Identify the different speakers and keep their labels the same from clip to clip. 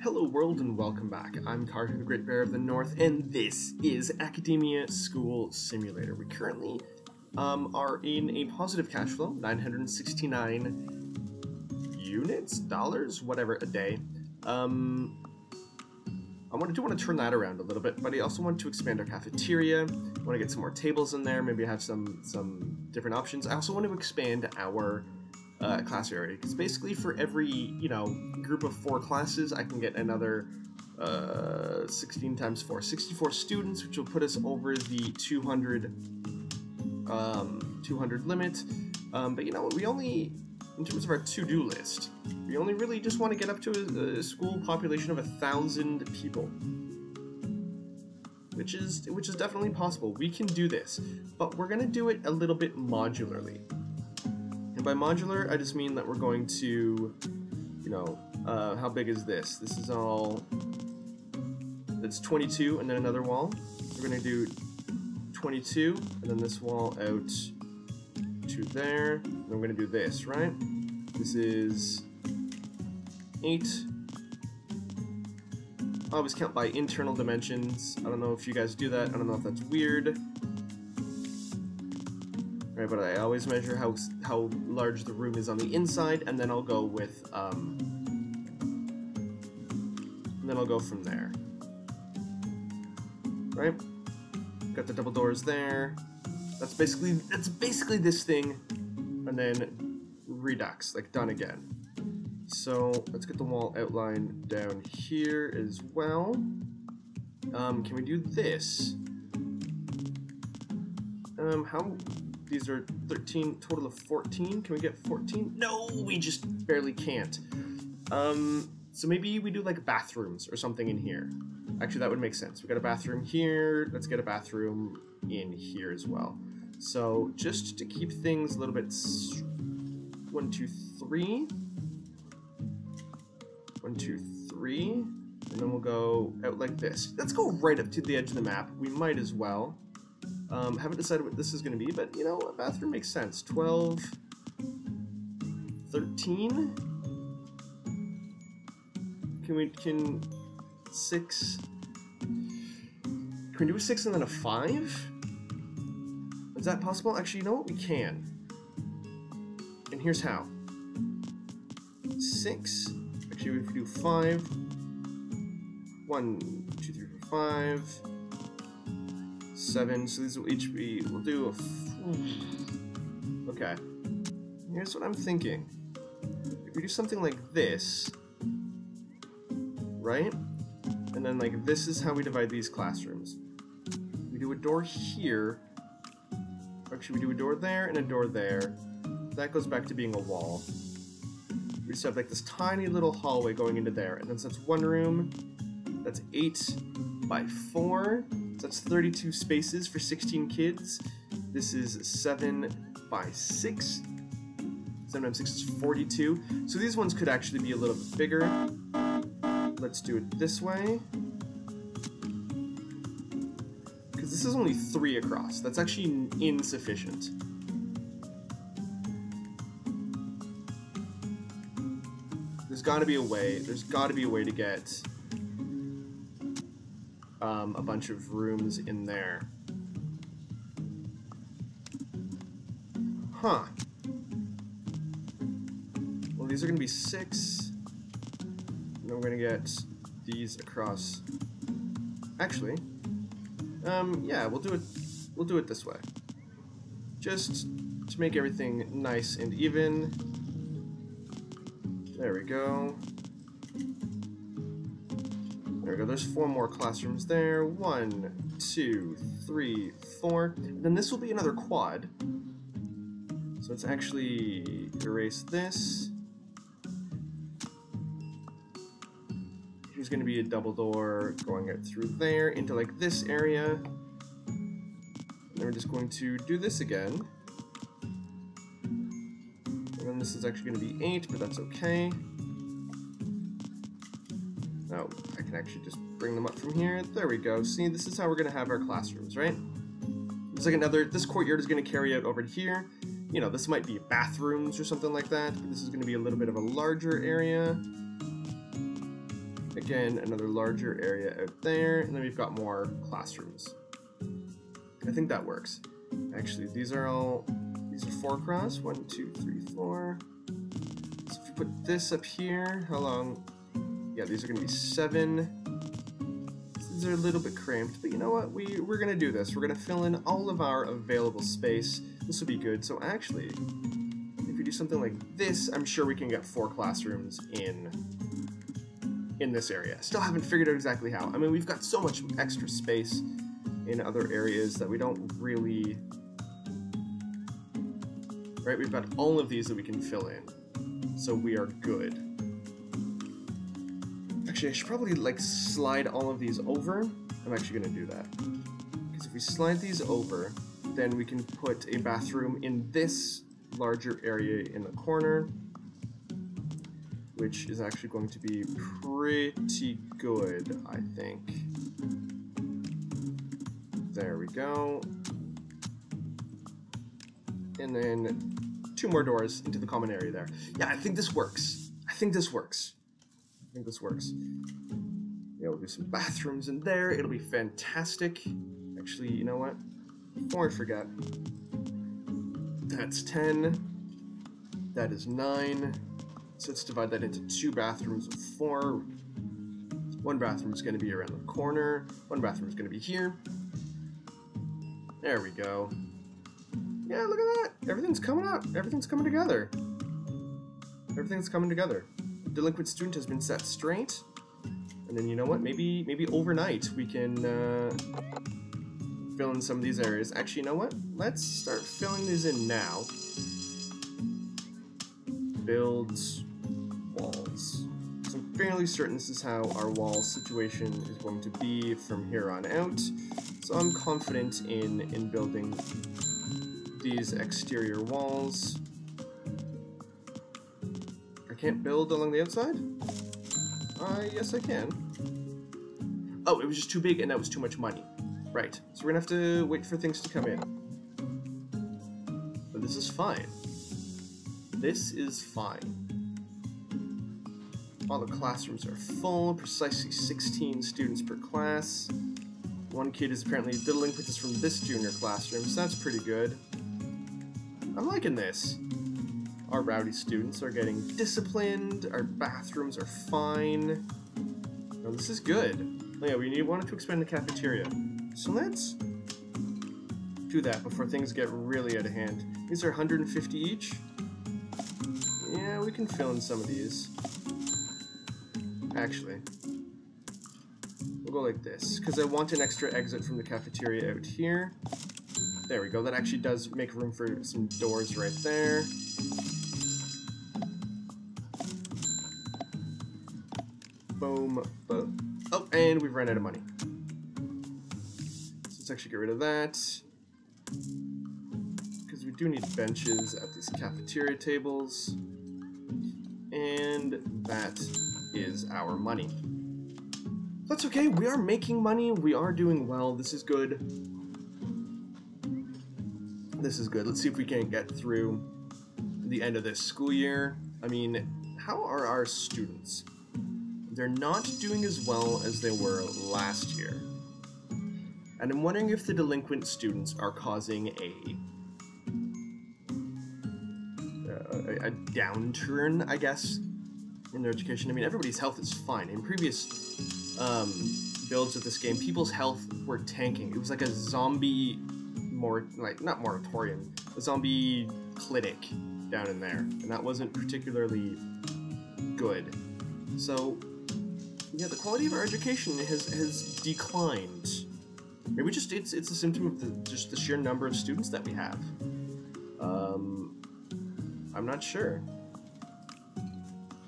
Speaker 1: Hello world and welcome back. I'm Karhu, the Great Bear of the North, and this is Academia School Simulator. We currently are in a positive cash flow, 969 units, dollars, whatever, a day. I do want to turn that around a little bit, but I also want to expand our cafeteria. I want to get some more tables in there, maybe have some different options. I also want to expand our class area, because basically for every, group of 4 classes, I can get another 16 times 4, 64 students, which will put us over the 200 limit. But you know what, we only, in terms of our to-do list, we only really just want to get up to a school population of 1,000 people. Which is definitely possible. We can do this, but we're gonna do it a little bit modularly. And by modular, I just mean that we're going to, how big is this? This is all, it's 22 and then another wall. We're going to do 22 and then this wall out to there. And we're going to do this, right? This is 8. I always count by internal dimensions. I don't know if you guys do that. I don't know if that's weird. Right, but I always measure how large the room is on the inside, and then I'll go with, and then I'll go from there. Right? Got the double doors there. That's basically this thing, and then redux, like done again. So let's get the wall outline down here as well. Can we do this? These are 13, total of 14. Can we get 14? No, we just barely can't. So maybe we do like bathrooms or something in here. Actually, that would make sense. We got a bathroom here. Let's get a bathroom in here as well. So just to keep things a little bit, 1, 2, 3. 1, 2, 3. And then we'll go out like this. Let's go right up to the edge of the map. We might as well. Haven't decided what this is going to be, but a bathroom makes sense. 12, 13. Can 6? Can we do a 6 and then a 5? Is that possible? Actually, you know what? We can. And here's how. 6. Actually, if we do 5. 1, 2, 3, 4, 5. 7, so these will each be, we'll do a, okay, here's what I'm thinking. If we do something like this, right, and then like this is how we divide these classrooms. We do a door here, actually we do a door there and a door there. That goes back to being a wall. We just have like this tiny little hallway going into there, and then so that's one room, that's 8 by 4. That's 32 spaces for 16 kids. This is 7 by 6. 7 times 6 is 42. So these ones could actually be a little bit bigger. Let's do it this way. Because this is only 3 across. That's actually insufficient. There's got to be a way. There's got to be a way to get a bunch of rooms in there. Huh. Well, these are going to be 6. And then we're going to get these across. Actually, yeah, we'll do it this way. Just to make everything nice and even. There we go. There we go, there's 4 more classrooms there. 1, 2, 3, 4. And then this will be another quad. So let's actually erase this. Here's going to be a double door going out through there into like this area. And then we're just going to do this again. And then this is actually going to be 8, but that's okay. Oh, I can actually just bring them up from here. There we go. See, this is how we're going to have our classrooms, right? There's like this courtyard is going to carry out over here. This might be bathrooms or something like that, but this is going to be a little bit of a larger area. Again, another larger area out there, and then we've got more classrooms. I think that works. Actually, these are 4 across. 1, 2, 3, 4. So if you put this up here, how long? Yeah, these are going to be 7. These are a little bit cramped, but you know what? We're going to do this. We're going to fill in all of our available space. This will be good. So actually, if we do something like this, I'm sure we can get 4 classrooms in this area. Still haven't figured out exactly how. I mean, we've got so much extra space in other areas that we don't really... Right, we've got all of these that we can fill in. So we are good. Actually, I should probably, like, slide all of these over. I'm actually going to do that. Because if we slide these over, then we can put a bathroom in this larger area in the corner, which is actually going to be pretty good, I think. There we go. And then 2 more doors into the common area there. Yeah, I think this works. I think this works. Yeah, we'll do some bathrooms in there. It'll be fantastic. Actually, you know what? Before I forget, that's 10. That is 9. So let's divide that into 2 bathrooms of 4. 1 bathroom is going to be around the corner. 1 bathroom is going to be here. There we go. Yeah, look at that. Everything's coming up. Everything's coming together. Everything's coming together. Delinquent student has been set straight. And then you know what? Maybe overnight we can fill in some of these areas. Actually, you know what? Let's start filling these in now. Build walls. So I'm fairly certain this is how our wall situation is going to be from here on out. So I'm confident in building these exterior walls. I can't build along the outside? Yes I can. Oh, it was just too big and that was too much money. Right, so we're gonna have to wait for things to come in. But this is fine. This is fine. All the classrooms are full, precisely 16 students per class. 1 kid is apparently delinquent from this junior classroom, so that's pretty good. I'm liking this. Our rowdy students are getting disciplined, our bathrooms are fine. No, this is good. Oh yeah, we wanted to expand the cafeteria. So let's do that before things get really out of hand. These are 150 each. Yeah, we can fill in some of these. Actually, we'll go like this, because I want an extra exit from the cafeteria out here. There we go, that actually does make room for some doors right there. Boom, boom. Oh, and we've run out of money. So let's actually get rid of that. Because we do need benches at these cafeteria tables. And that is our money. That's okay, we are making money, we are doing well, this is good. This is good. Let's see if we can get through the end of this school year. I mean, how are our students? They're not doing as well as they were last year. And I'm wondering if the delinquent students are causing a downturn, I guess, in their education. I mean, everybody's health is fine. In previous builds of this game, people's health were tanking. It was like a zombie, not moratorium, a zombie clinic down in there, and that wasn't particularly good. So, yeah, the quality of our education has declined. Maybe just it's a symptom of just the sheer number of students that we have. I'm not sure.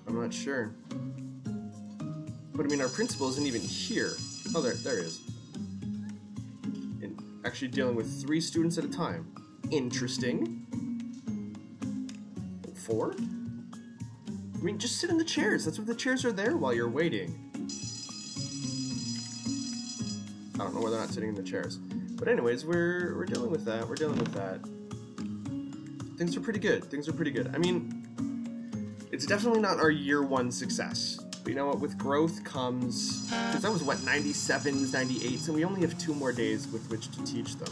Speaker 1: I'm not sure. But I mean, our principal isn't even here. Oh, there he is. And actually dealing with 3 students at a time. Interesting. 4? I mean, just sit in the chairs. That's what the chairs are there while you're waiting. I don't know why they're not sitting in the chairs. But anyways, we're dealing with that. We're dealing with that. Things are pretty good. Things are pretty good. I mean, it's definitely not our year 1 success. But you know what? With growth comes... Because that was, what, 97s, 98s, and we only have 2 more days with which to teach them.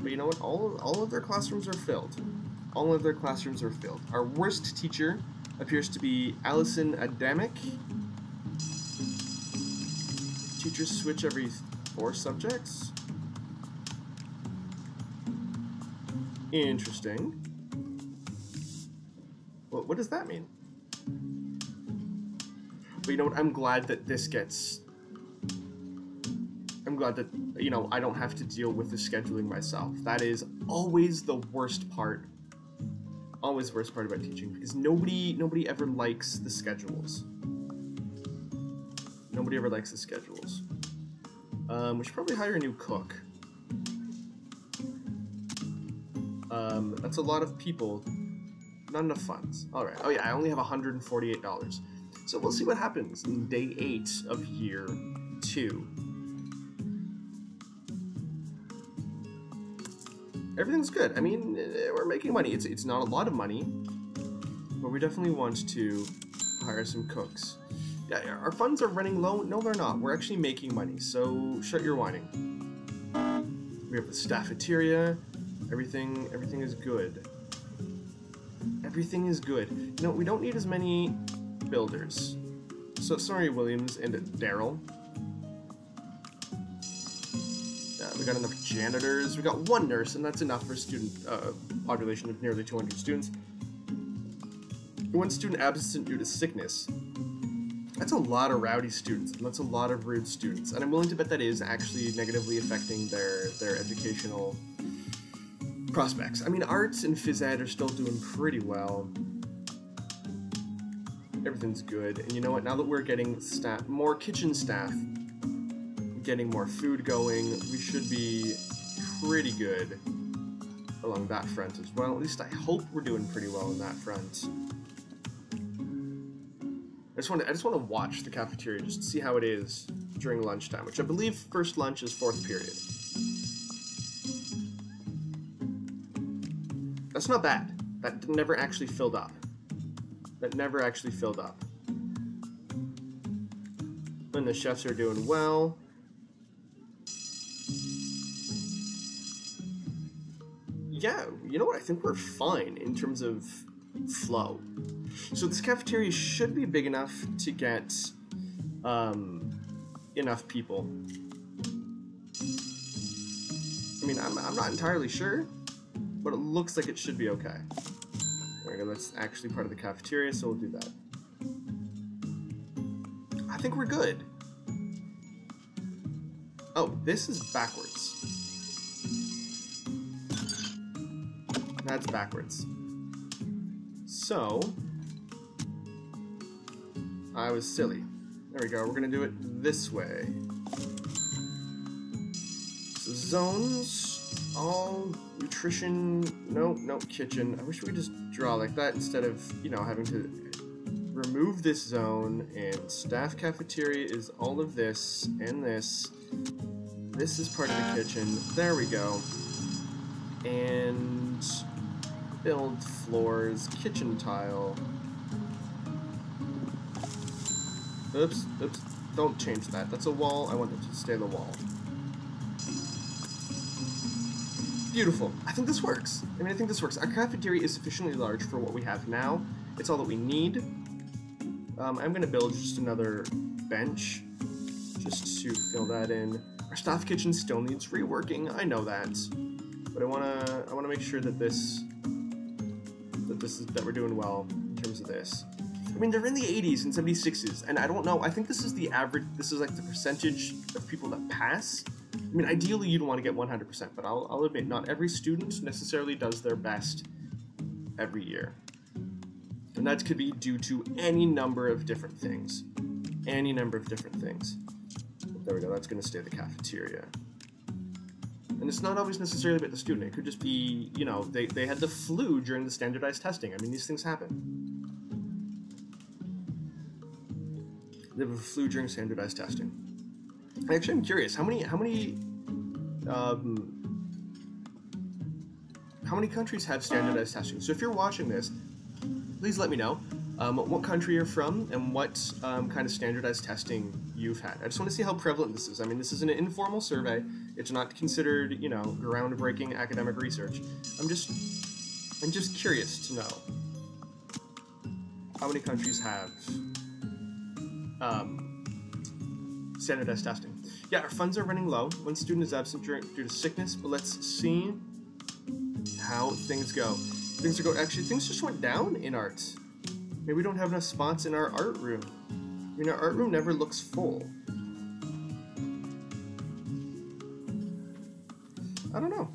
Speaker 1: But you know what? All of their classrooms are filled. All of their classrooms are filled. Our worst teacher appears to be Allison Adamic. Teachers switch every 4 subjects. Interesting. Well, what does that mean? But you know what? I'm glad that this gets... I'm glad that, you know, I don't have to deal with the scheduling myself. That is always the worst part. Always the worst part about teaching, because nobody ever likes the schedules. Nobody ever likes the schedules. We should probably hire a new cook. That's a lot of people. Not enough funds. Alright. Oh yeah, I only have $148. So we'll see what happens in day 8 of year 2. Everything's good. I mean, we're making money. It's not a lot of money, but we definitely want to hire some cooks. Yeah, our funds are running low. No, they're not. We're actually making money, so shut your whining. We have the staffeteria. Everything is good. Everything is good. You know, we don't need as many builders. So sorry, Williams and Daryl. We got enough janitors. We got 1 nurse, and that's enough for a student population of nearly 200 students. 1 student absent due to sickness. That's a lot of rowdy students, and that's a lot of rude students. And I'm willing to bet that is actually negatively affecting their educational prospects. I mean, arts and phys ed are still doing pretty well. Everything's good. And you know what? Now that we're getting more kitchen staff, getting more food going, we should be pretty good along that front as well. At least I hope we're doing pretty well on that front. I just want to watch the cafeteria just to see how it is during lunchtime, which I believe first lunch is 4th period. That's not bad. That never actually filled up. That never actually filled up. And the chefs are doing well. Yeah, you know what? I think we're fine in terms of flow. So this cafeteria should be big enough to get enough people. I mean, I'm not entirely sure, but it looks like it should be okay. There we go, that's actually part of the cafeteria, so we'll do that. I think we're good. Oh, this is backwards. That's backwards. So, I was silly. There we go, we're gonna do it this way. So zones, all nutrition, no kitchen. I wish we could just draw like that instead of, you know, having to remove this zone, and staff cafeteria is all of this and this. This is part of the kitchen. There we go. And build floors, kitchen tile. Oops, don't change that. That's a wall. I want it to stay the wall. Beautiful. I think this works. I think this works. Our cafeteria is sufficiently large for what we have now. It's all that we need. I'm going to build just another bench just to fill that in. Our staff kitchen still needs reworking. I know that, but I want to make sure that that we're doing well in terms of this. I mean, they're in the 80s and 76s, and I don't know. I think this is the average. This is like the percentage of people that pass. I mean, ideally, you'd want to get 100%, but I'll admit, not every student necessarily does their best every year. And that could be due to any number of different things. Any number of different things. There we go, that's going to stay the cafeteria. And it's not always necessarily about the student. It could just be, you know, they had the flu during the standardized testing. I mean, these things happen. They have a flu during standardized testing. Actually, I'm curious, how many countries have standardized testing? So if you're watching this, please let me know. what country you're from, and what kind of standardized testing you've had. I just want to see how prevalent this is. I mean, this is an informal survey. It's not considered, you know, groundbreaking academic research. I'm just curious to know how many countries have standardized testing. Yeah, our funds are running low. One student is absent due to sickness, but let's see how things go. Actually, things just went down in art. Maybe we don't have enough spots in our art room. I mean, our art room never looks full. I don't know.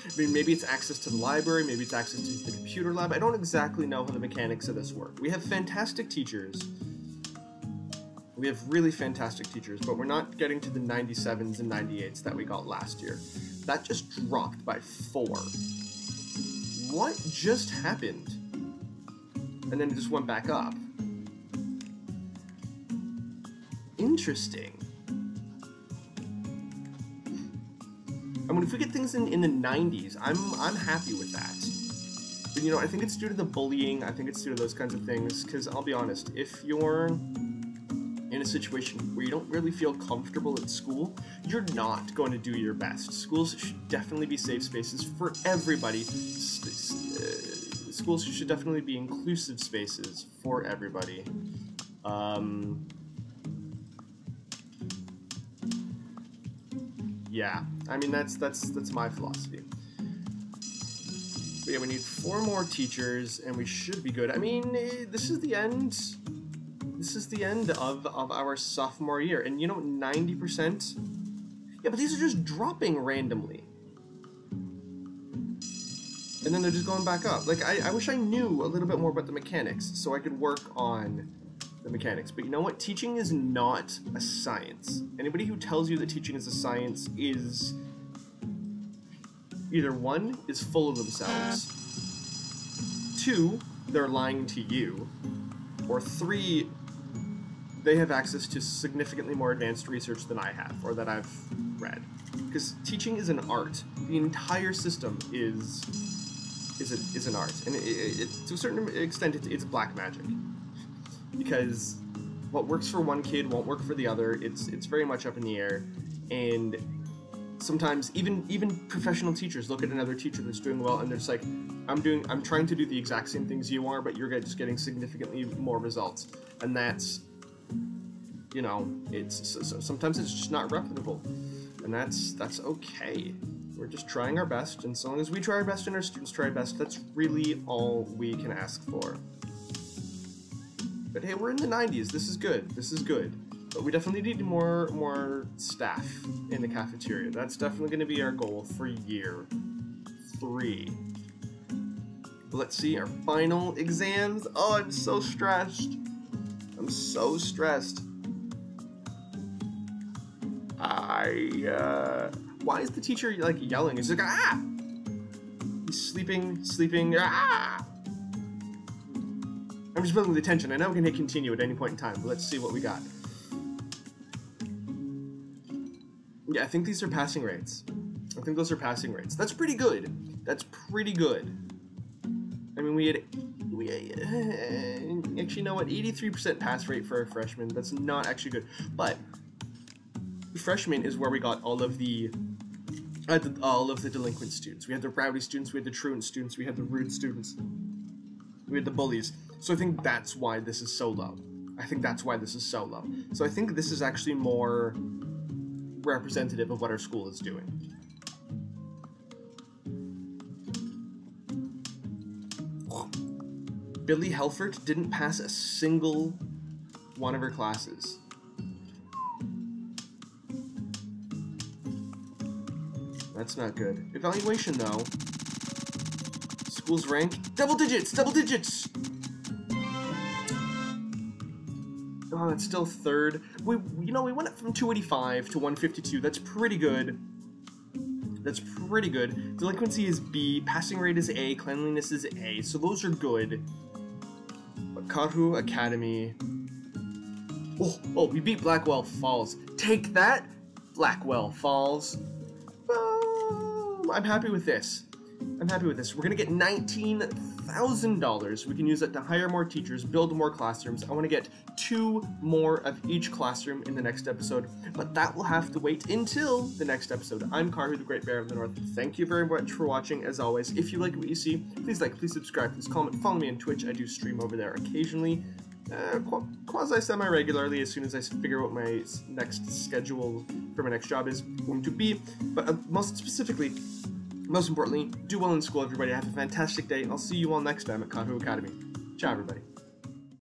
Speaker 1: I mean, maybe it's access to the library, maybe it's access to the computer lab. I don't exactly know how the mechanics of this work. We have fantastic teachers. We have really fantastic teachers, but we're not getting to the 97s and 98s that we got last year. That just dropped by 4. What just happened? And then it just went back up. Interesting. I mean, if we get things in the 90s, I'm happy with that. But, you know, I think it's due to the bullying. I think it's due to those kinds of things. Because I'll be honest, if you're in a situation where you don't really feel comfortable at school, you're not going to do your best. Schools should definitely be safe spaces for everybody. Schools should definitely be inclusive spaces for everybody. Yeah, I mean that's my philosophy. But yeah, we need 4 more teachers, and we should be good. I mean, this is the end. This is the end of our sophomore year, and you know, 90%. Yeah, but these are just dropping randomly. And then they're just going back up. Like, I wish I knew a little bit more about the mechanics so I could work on the mechanics. But you know what? Teaching is not a science. Anybody who tells you that teaching is a science is either 1, is full of themselves, 2, they're lying to you, or 3, they have access to significantly more advanced research than I have, or that I've read. Because teaching is an art. The entire system is an art, and to a certain extent, it's black magic. Because what works for one kid won't work for the other. It's very much up in the air, and sometimes even professional teachers look at another teacher that's doing well, and they're just like, I'm trying to do the exact same things you are, but you're just getting significantly more results, and that's, you know, sometimes it's just not replicable, and that's okay. We're just trying our best, and so long as we try our best and our students try our best, that's really all we can ask for. But hey, we're in the 90s. This is good. This is good. But we definitely need more staff in the cafeteria. That's definitely going to be our goal for year 3. But let's see our final exams. Oh, I'm so stressed. I'm so stressed. Why is the teacher like yelling? He's like, ah! He's sleeping, ah! I'm just building the tension. I know we can hit continue at any point in time, but let's see what we got. Yeah, I think these are passing rates. I think those are passing rates. That's pretty good. That's pretty good. I mean, we actually, you know what? 83% pass rate for a freshman. That's not actually good. But freshman is where we got all of the delinquent students. We had the rowdy students, we had the truant students, we had the rude students, we had the bullies. So I think that's why this is so low. So I think this is actually more representative of what our school is doing. Billy Helfert didn't pass a single one of her classes. That's not good. Evaluation, though. School's rank. Double digits! Double digits! Oh, it's still 3rd. We went up from 285 to 152. That's pretty good. That's pretty good. Delinquency is B. Passing rate is A. Cleanliness is A. So those are good. But Karhu Academy. Oh, we beat Blackwell Falls. Take that, Blackwell Falls. I'm happy with this. We're gonna get 19,000 $1,000. We can use that to hire more teachers, build more classrooms. I want to get 2 more of each classroom in the next episode, but that will have to wait until the next episode. I'm Karhu, the Great Bear of the North. Thank you very much for watching, as always. If you like what you see, please like, please subscribe, please comment, follow me on Twitch. I do stream over there occasionally, quasi-semi-regularly, as soon as I figure out what my next schedule for my next job is going to be. But most importantly, do well in school, everybody. Have a fantastic day. I'll see you all next time at Karhu Academy. Ciao, everybody.